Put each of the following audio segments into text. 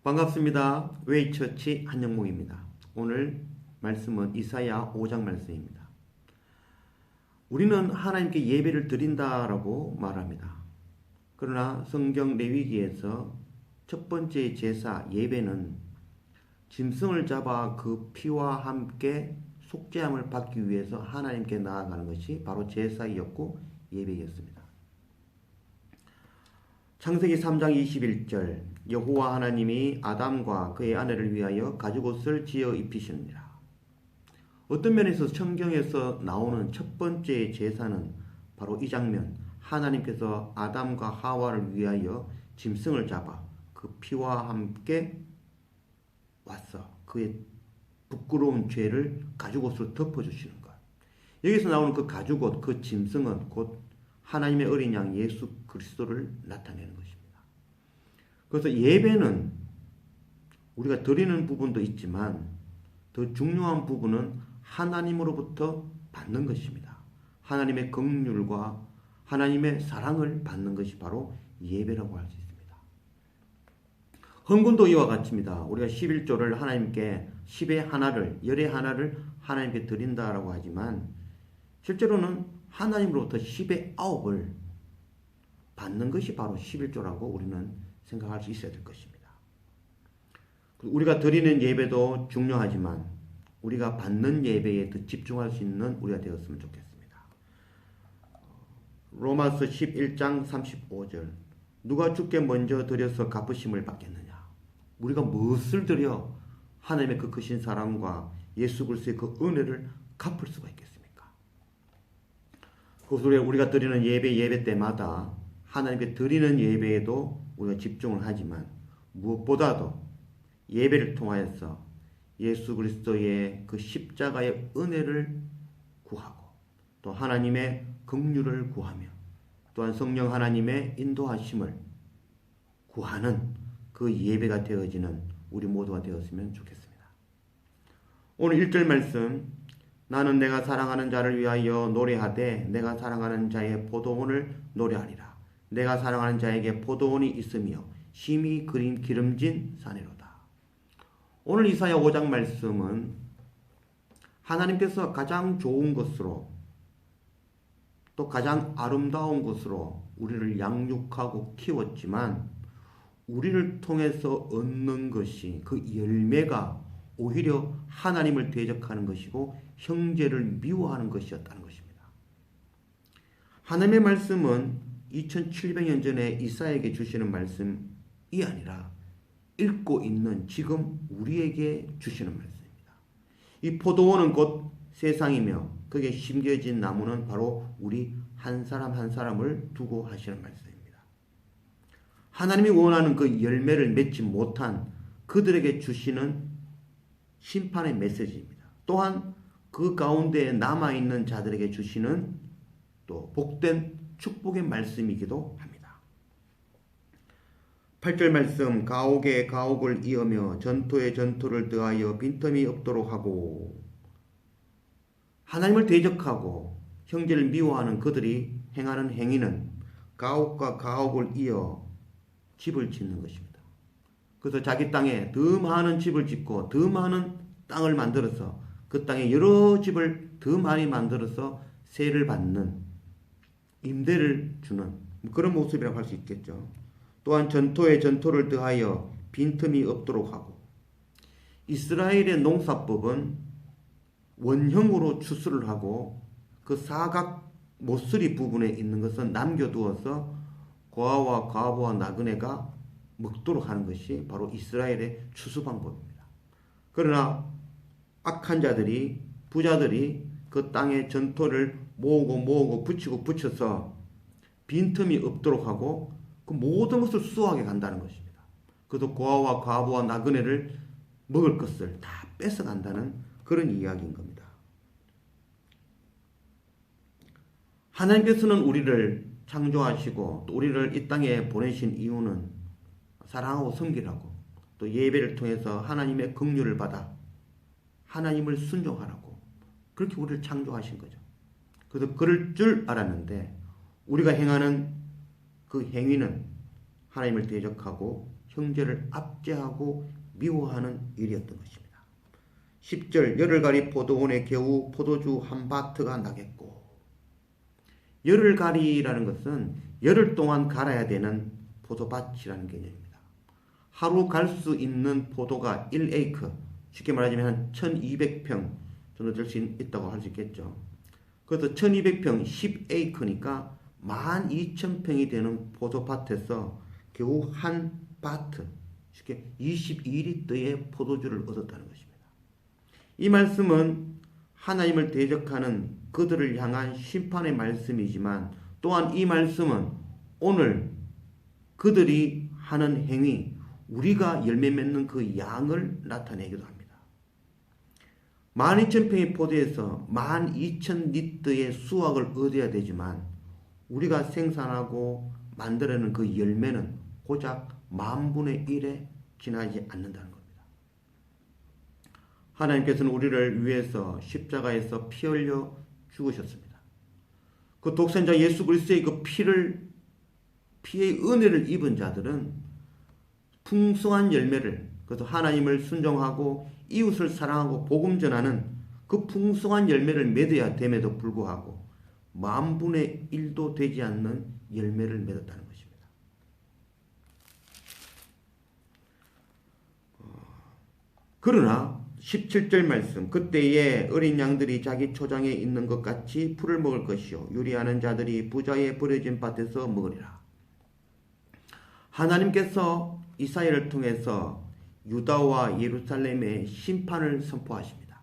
반갑습니다. 웨이처치 한영목입니다. 오늘 말씀은 이사야 5장 말씀입니다. 우리는 하나님께 예배를 드린다라고 말합니다. 그러나 성경 레위기에서 첫 번째 제사 예배는 짐승을 잡아 그 피와 함께 속죄함을 받기 위해서 하나님께 나아가는 것이 바로 제사이었고 예배였습니다. 창세기 3장 21절 여호와 하나님이 아담과 그의 아내를 위하여 가죽옷을 지어 입히시니라. 어떤 면에서 성경에서 나오는 첫 번째 제사는 바로 이 장면, 하나님께서 아담과 하와를 위하여 짐승을 잡아 그 피와 함께 와서 그의 부끄러운 죄를 가죽옷으로 덮어주시는 것. 여기서 나오는 그 가죽옷, 그 짐승은 곧 하나님의 어린 양 예수 그리스도를 나타내는 것입니다. 그래서 예배는 우리가 드리는 부분도 있지만 더 중요한 부분은 하나님으로부터 받는 것입니다. 하나님의 긍휼과 하나님의 사랑을 받는 것이 바로 예배라고 할 수 있습니다. 헌금도 이와 같습니다. 우리가 11조를 하나님께 10의 하나를, 열의 하나를 하나님께 드린다라고 하지만 실제로는 하나님으로부터 10의 9을 받는 것이 바로 11조라고 우리는 생각할 수 있어야 될 것입니다. 우리가 드리는 예배도 중요하지만 우리가 받는 예배에 더 집중할 수 있는 우리가 되었으면 좋겠습니다. 로마서 11장 35절 누가 주께 먼저 드려서 갚으심을 받겠느냐. 우리가 무엇을 드려 하나님의 그 크신 사랑과 예수 그리스도의 그 은혜를 갚을 수가 있겠습니까? 그래서 우리가 드리는 예배 때마다 하나님께 드리는 예배에도 우리가 집중을 하지만 무엇보다도 예배를 통하여서 예수 그리스도의 그 십자가의 은혜를 구하고 또 하나님의 긍휼을 구하며 또한 성령 하나님의 인도하심을 구하는 그 예배가 되어지는 우리 모두가 되었으면 좋겠습니다. 오늘 1절 말씀 나는 내가 사랑하는 자를 위하여 노래하되 내가 사랑하는 자의 포도원을 노래하리라. 내가 사랑하는 자에게 포도원이 있으며 심히 기름진 산이로다. 오늘 이사야 5장 말씀은 하나님께서 가장 좋은 것으로 또 가장 아름다운 것으로 우리를 양육하고 키웠지만 우리를 통해서 얻는 것이 그 열매가 오히려 하나님을 대적하는 것이고 형제를 미워하는 것이었다는 것입니다. 하나님의 말씀은 2700년 전에 이사야에게 주시는 말씀이 아니라 읽고 있는 지금 우리에게 주시는 말씀입니다. 이 포도원은 곧 세상이며 거기에 심겨진 나무는 바로 우리 한 사람 한 사람을 두고 하시는 말씀입니다. 하나님이 원하는 그 열매를 맺지 못한 그들에게 주시는 심판의 메시지입니다. 또한 그 가운데 남아있는 자들에게 주시는 또 복된 축복의 말씀이기도 합니다. 8절 말씀 가옥에 가옥을 이으며 전토에 전토를 더하여 빈틈이 없도록 하고 하나님을 대적하고 형제를 미워하는 그들이 행하는 행위는 가옥과 가옥을 이어 집을 짓는 것입니다. 그래서 자기 땅에 더 많은 집을 짓고 더 많은 땅을 만들어서 그 땅에 여러 집을 더 많이 만들어서 세를 받는 임대를 주는 그런 모습이라고 할 수 있겠죠. 또한 전토에 전토를 더하여 빈틈이 없도록 하고 이스라엘의 농사법은 원형으로 추수를 하고 그 사각 모서리 부분에 있는 것은 남겨두어서 고아와 과부와 나그네가 먹도록 하는 것이 바로 이스라엘의 추수 방법입니다. 그러나 악한 자들이 부자들이 그 땅에 전토를 모으고 붙여서 빈틈이 없도록 하고 그 모든 것을 수확해 간다는 것입니다. 그래서 고아와 과부와 나그네를 먹을 것을 다 뺏어간다는 그런 이야기인 겁니다. 하나님께서는 우리를 창조하시고 또 우리를 이 땅에 보내신 이유는 사랑하고 섬기라고 또 예배를 통해서 하나님의 긍휼을 받아 하나님을 순종하라고 그렇게 우리를 창조하신 거죠. 그래서 그럴 줄 알았는데 우리가 행하는 그 행위는 하나님을 대적하고 형제를 압제하고 미워하는 일이었던 것입니다. 10절 열흘가리 포도원에 겨우 포도주 한 바트가 나겠고, 열흘가리라는 것은 열흘 동안 갈아야 되는 포도밭이라는 개념입니다. 하루 갈 수 있는 포도가 1에이크, 쉽게 말하자면 한 1200평 정도 될 수 있다고 할 수 있겠죠. 그래서 1200평 10에이크니까 12,000평이 되는 포도밭에서 겨우 한 바트, 쉽게 22리터의 포도주를 얻었다는 것입니다. 이 말씀은 하나님을 대적하는 그들을 향한 심판의 말씀이지만, 또한 이 말씀은 오늘 그들이 하는 행위, 우리가 열매 맺는 그 양을 나타내기도 합니다. 12,000평의 포도에서 12,000리터의 수확을 얻어야 되지만, 우리가 생산하고 만들어내는 그 열매는 고작 10,000분의 1에 지나지 않는다는 겁니다. 하나님께서는 우리를 위해서 십자가에서 피 흘려 죽으셨습니다. 그 독생자 예수 그리스도의 그 피의 은혜를 입은 자들은 풍성한 열매를, 그래서 하나님을 순종하고 이웃을 사랑하고 복음 전하는 그 풍성한 열매를 맺어야 됨에도 불구하고 10,000분의 1도 되지 않는 열매를 맺었다는 것입니다. 그러나 17절 말씀, 그때에 어린 양들이 자기 초장에 있는 것 같이 풀을 먹을 것이요 유리하는 자들이 부자의 버려진 밭에서 먹으리라. 하나님께서 이사야를 통해서 유다와 예루살렘의 심판을 선포하십니다.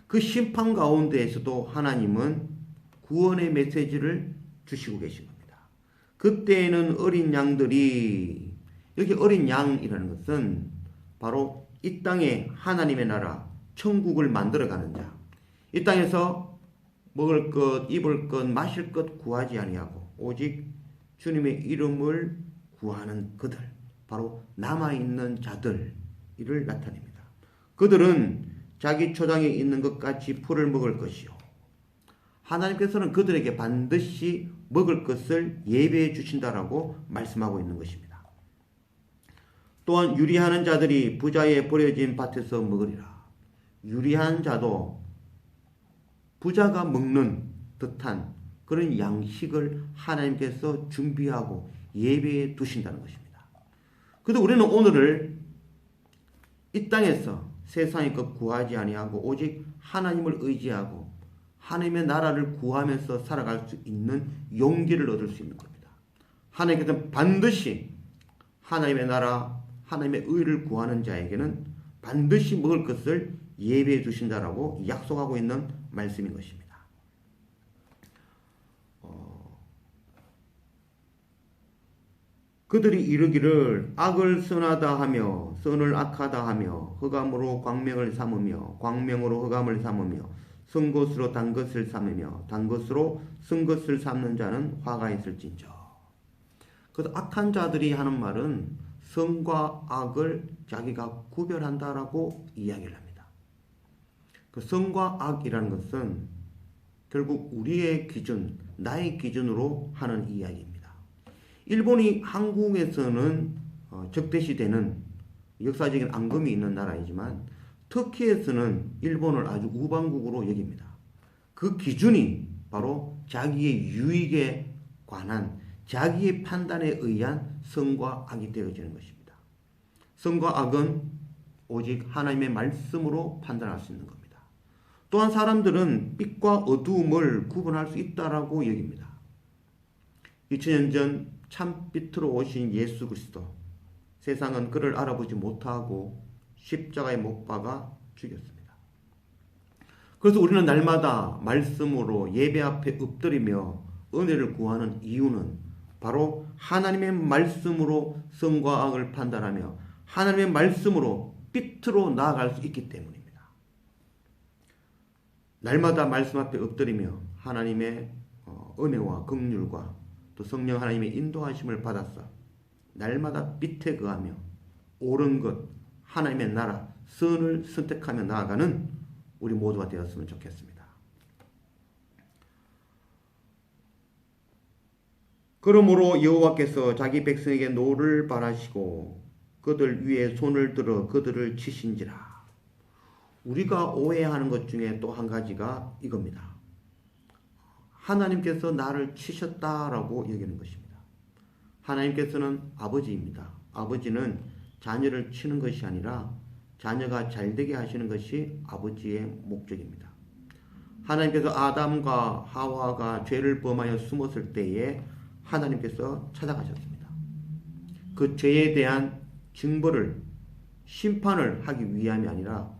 그 심판 가운데에서도 하나님은 구원의 메시지를 주시고 계신 겁니다. 그때에는 어린 양들이, 여기 어린 양이라는 것은 바로 이 땅에 하나님의 나라, 천국을 만들어가는 자, 이 땅에서 먹을 것, 입을 것, 마실 것 구하지 아니하고 오직 주님의 이름을 구하는 그들, 바로 남아있는 자들, 이를 나타냅니다. 그들은 자기 초장에 있는 것 같이 풀을 먹을 것이요, 하나님께서는 그들에게 반드시 먹을 것을 예배해 주신다라고 말씀하고 있는 것입니다. 또한 유리하는 자들이 부자의 버려진 밭에서 먹으리라. 유리한 자도 부자가 먹는 듯한 그런 양식을 하나님께서 준비하고 예배해 두신다는 것입니다. 그래도 우리는 오늘을 이 땅에서 세상의 것 구하지 아니하고 오직 하나님을 의지하고 하나님의 나라를 구하면서 살아갈 수 있는 용기를 얻을 수 있는 겁니다. 하나님께서는 반드시 하나님의 나라, 하나님의 의를 구하는 자에게는 반드시 먹을 것을 예배해 주신다라고 약속하고 있는 말씀인 것입니다. 그들이 이르기를 악을 선하다 하며 선을 악하다 하며 흑암으로 광명을 삼으며 광명으로 흑암을 삼으며 선 것으로 단 것을 삼으며 단 것으로 선 것을 삼는 자는 화가 있을진저. 그래서 악한 자들이 하는 말은 선과 악을 자기가 구별한다라고 이야기를 합니다. 그 선과 악이라는 것은 결국 우리의 기준, 나의 기준으로 하는 이야기입니다. 일본이 한국에서는 적대시되는 역사적인 앙금이 있는 나라이지만 터키에서는 일본을 아주 우방국으로 여깁니다. 그 기준이 바로 자기의 유익에 관한 자기의 판단에 의한 선과 악이 되어지는 것입니다. 선과 악은 오직 하나님의 말씀으로 판단할 수 있는 겁니다. 또한 사람들은 빛과 어두움을 구분할 수 있다라고 여깁니다. 2000년 전 참빛으로 오신 예수 그리스도, 세상은 그를 알아보지 못하고 십자가에 못 박아 죽였습니다. 그래서 우리는 날마다 말씀으로 예배 앞에 엎드리며 은혜를 구하는 이유는 바로 하나님의 말씀으로 선과 악을 판단하며 하나님의 말씀으로 빛으로 나아갈 수 있기 때문입니다. 날마다 말씀 앞에 엎드리며 하나님의 은혜와 긍휼과 또 성령 하나님의 인도하심을 받아서 날마다 빛에 거하며 옳은 것, 하나님의 나라, 선을 선택하며 나아가는 우리 모두가 되었으면 좋겠습니다. 그러므로 여호와께서 자기 백성에게 노를 바라시고 그들 위에 손을 들어 그들을 치신지라. 우리가 오해하는 것 중에 또 한 가지가 이겁니다. 하나님께서 나를 치셨다라고 여기는 것입니다. 하나님께서는 아버지입니다. 아버지는 자녀를 치는 것이 아니라 자녀가 잘되게 하시는 것이 아버지의 목적입니다. 하나님께서 아담과 하와가 죄를 범하여 숨었을 때에 하나님께서 찾아가셨습니다. 그 죄에 대한 징벌을, 심판을 하기 위함이 아니라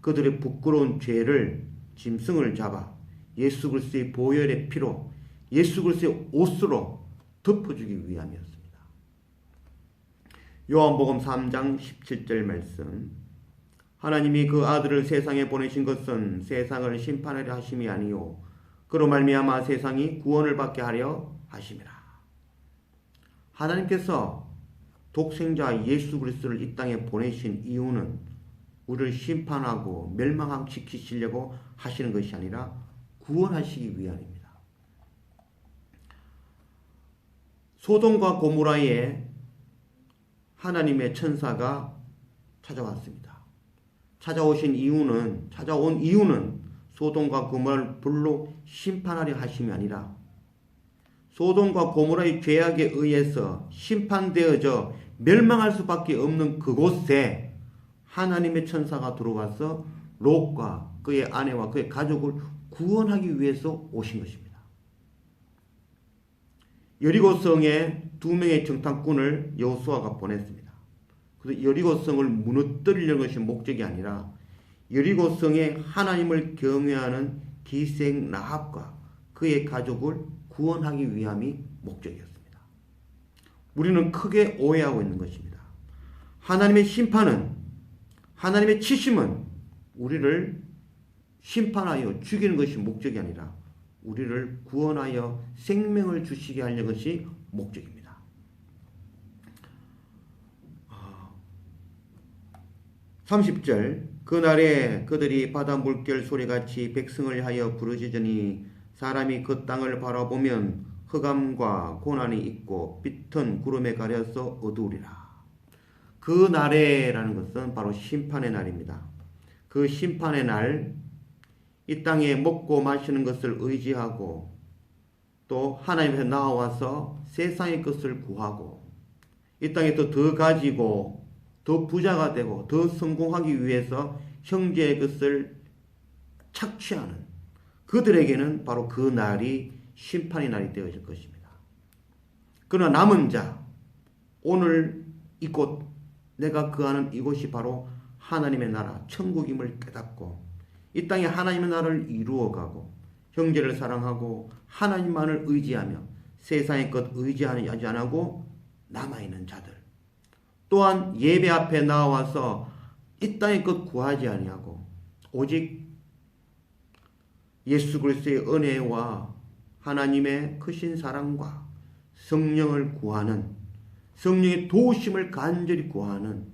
그들의 부끄러운 죄를, 짐승을 잡아 예수 그리스도의 보혈의 피로, 예수 그리스도의 옷으로 덮어주기 위함이었습니다. 요한복음 3장 17절 말씀. 하나님이 그 아들을 세상에 보내신 것은 세상을 심판하려 하심이 아니요 그로 말미암아 세상이 구원을 받게 하려 하심이라. 하나님께서 독생자 예수 그리스도를 이 땅에 보내신 이유는 우리를 심판하고 멸망시키시려고 하시는 것이 아니라 구원하시기 위함입니다. 소돔과 고모라에 하나님의 천사가 찾아왔습니다. 찾아온 이유는 소돔과 고모라를 불로 심판하려 하심이 아니라 소돔과 고모라의 죄악에 의해서 심판되어져 멸망할 수밖에 없는 그곳에 하나님의 천사가 들어와서 롯과 그의 아내와 그의 가족을 구원하기 위해서 오신 것입니다. 여리고성에 2명의 정탐꾼을 여호수아가 보냈습니다. 그래서 여리고성을 무너뜨리려는 것이 목적이 아니라 여리고성에 하나님을 경외하는 기생 라합과 그의 가족을 구원하기 위함이 목적이었습니다. 우리는 크게 오해하고 있는 것입니다. 하나님의 심판은, 하나님의 치심은 우리를 심판하여 죽이는 것이 목적이 아니라 우리를 구원하여 생명을 주시게 하려는 것이 목적입니다. 30절. 그날에 그들이 바다 물결 소리같이 백성을 하여 부르짖으니 사람이 그 땅을 바라보면 흑암과 고난이 있고 짙은 구름에 가려서 어두우리라. 그 날에라는 것은 바로 심판의 날입니다. 그 심판의 날, 이 땅에 먹고 마시는 것을 의지하고 또 하나님께서 나와서 세상의 것을 구하고 이 땅에 더 가지고 더 부자가 되고 더 성공하기 위해서 형제의 것을 착취하는 그들에게는 바로 그 날이 심판의 날이 되어질 것입니다. 그러나 남은 자, 오늘 이곳 내가 거하는 이곳이 바로 하나님의 나라 천국임을 깨닫고 이 땅에 하나님의 나라를 이루어가고 형제를 사랑하고 하나님만을 의지하며 세상의 것 의지하지 않고 남아있는 자들, 또한 예배 앞에 나와서 이 땅의 것 구하지 아니하고 오직 예수 그리스도의 은혜와 하나님의 크신 사랑과 성령을 구하는, 성령의 도우심을 간절히 구하는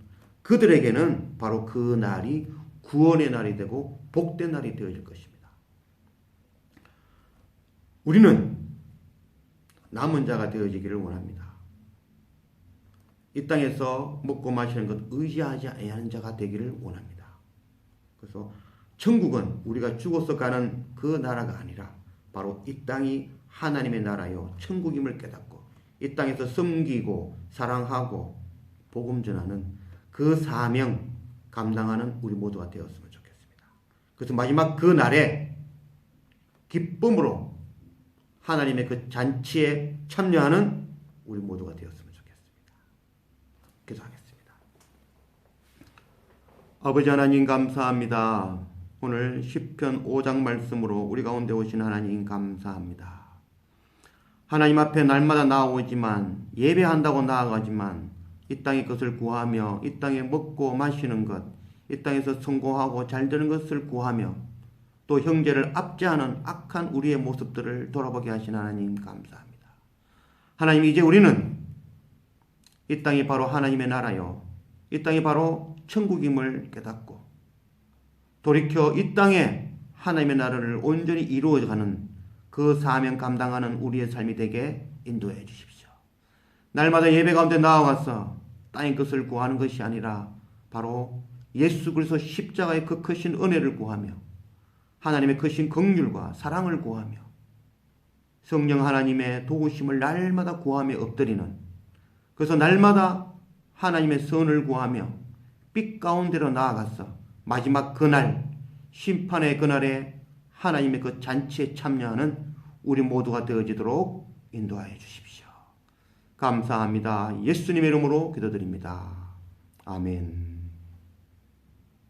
그들에게는 바로 그 날이 구원의 날이 되고 복된 날이 되어질 것입니다. 우리는 남은 자가 되어지기를 원합니다. 이 땅에서 먹고 마시는 것 의지하지 않는 자가 되기를 원합니다. 그래서 천국은 우리가 죽어서 가는 그 나라가 아니라 바로 이 땅이 하나님의 나라요 천국임을 깨닫고 이 땅에서 섬기고 사랑하고 복음 전하는 그 사명 감당하는 우리 모두가 되었으면 좋겠습니다. 그래서 마지막 그 날에 기쁨으로 하나님의 그 잔치에 참여하는 우리 모두가 되었으면 좋겠습니다. 기도하겠습니다. 아버지 하나님 감사합니다. 오늘 시편 5장 말씀으로 우리 가운데 오신 하나님 감사합니다. 하나님 앞에 날마다 나오지만 예배한다고 나아가지만 이 땅의 것을 구하며 이 땅에 먹고 마시는 것, 이 땅에서 성공하고 잘되는 것을 구하며 또 형제를 압제하는 악한 우리의 모습들을 돌아보게 하신 하나님 감사합니다. 하나님, 이제 우리는 이 땅이 바로 하나님의 나라요, 이 땅이 바로 천국임을 깨닫고 돌이켜 이 땅에 하나님의 나라를 온전히 이루어가는 그 사명 감당하는 우리의 삶이 되게 인도해 주십시오. 날마다 예배 가운데 나아가서 땅의 것을 구하는 것이 아니라 바로 예수 그리스도 십자가의 그 크신 은혜를 구하며 하나님의 크신 긍휼과 사랑을 구하며 성령 하나님의 도우심을 날마다 구하며 엎드리는, 그래서 날마다 하나님의 선을 구하며 빛 가운데로 나아가서 마지막 그날, 심판의 그날에 하나님의 그 잔치에 참여하는 우리 모두가 되어지도록 인도하여 주십시오. 감사합니다. 예수님의 이름으로 기도드립니다. 아멘.